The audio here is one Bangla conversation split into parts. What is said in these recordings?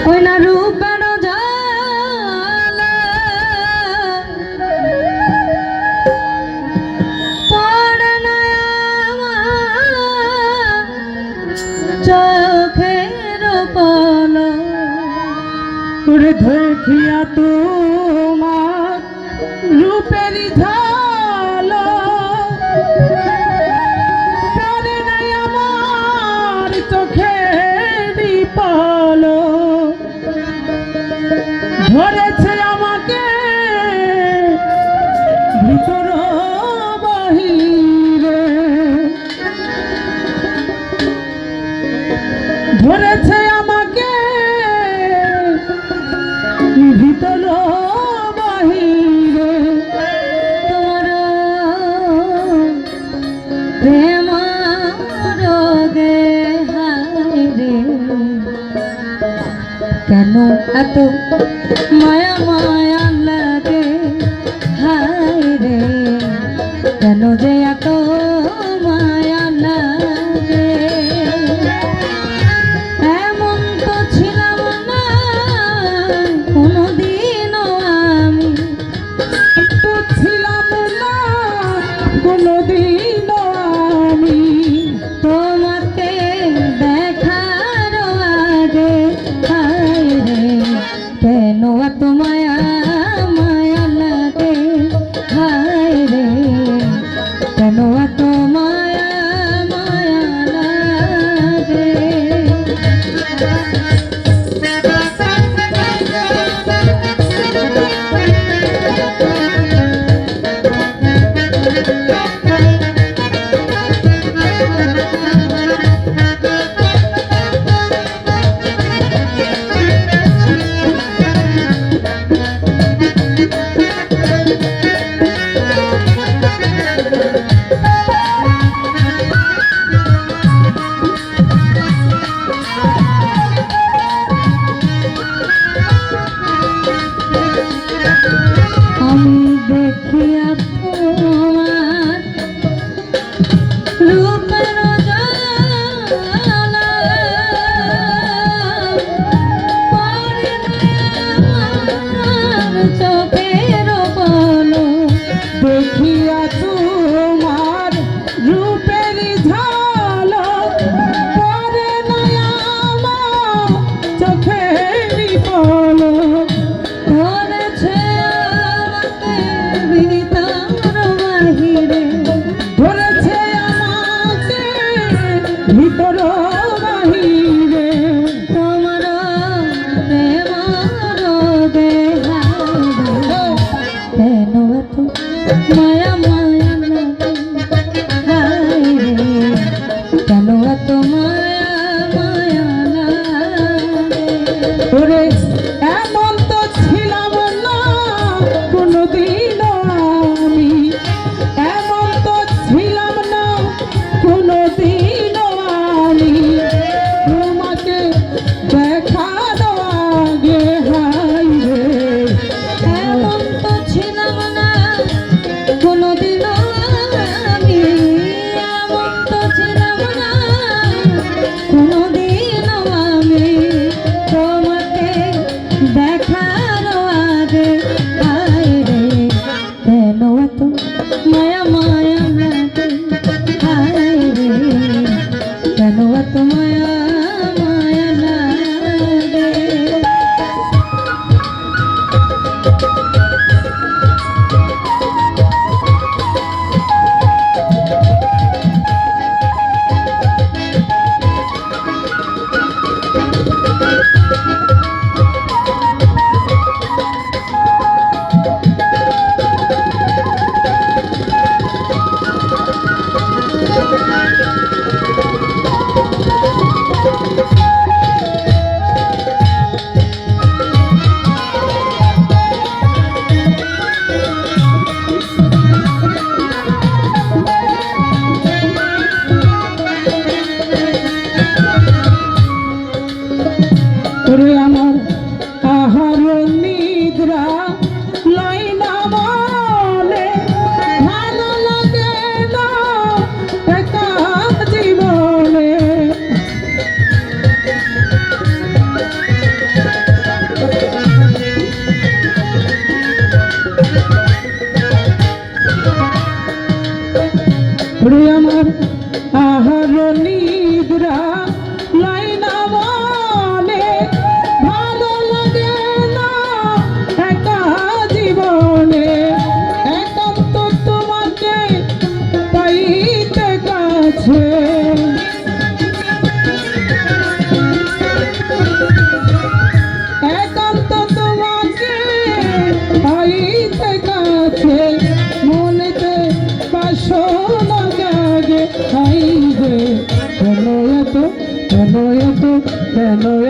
ওই না রূপের জ্বালা পড়ে না আমার চোখের পলক ওরে দেখিয়া তোমার রূপের ঝলক পড়ে নাই আমার চোখের পলক ধরেছে আমাকে ভিতর বাহিরে ধরেছে আমাকে ভিতর বাহিরে তোমার প্রেম রোগে হায় রে কেন এত মায়া মায়া লাগে হায় রে কেন যে এত মায়া লাগে এমন তো ছিলাম না কোনোদিনও আমি তো ছিলাম না কোনোদিন আমি তোমাকে দেখার আগে হায় রে কেন এত মায়া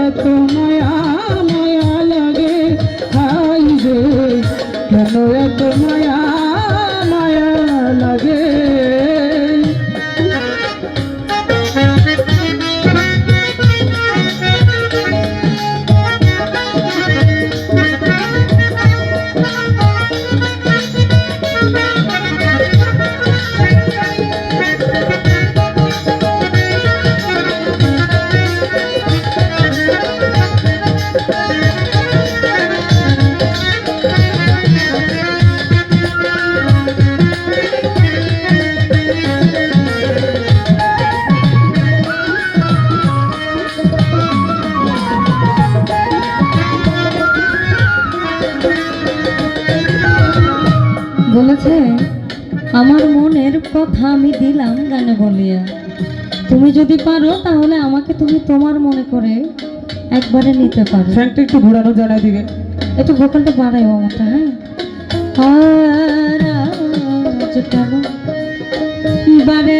এত মায়া মায়া লাগে হাই রে কেন এত মায়া মায়া লাগে বলেছে আমার মনের কথা আমি দিলাম গানে বলিয়া, তুমি যদি পারো তাহলে আমাকে তুমি তোমার মনে করে একবারে নিতে পারো। ফ্যানটা একটু ঘোরানো জানাই দিবে, একটু ভোকালটা বাড়াই আমারটা। হ্যাঁ, আর আজ কেন বারে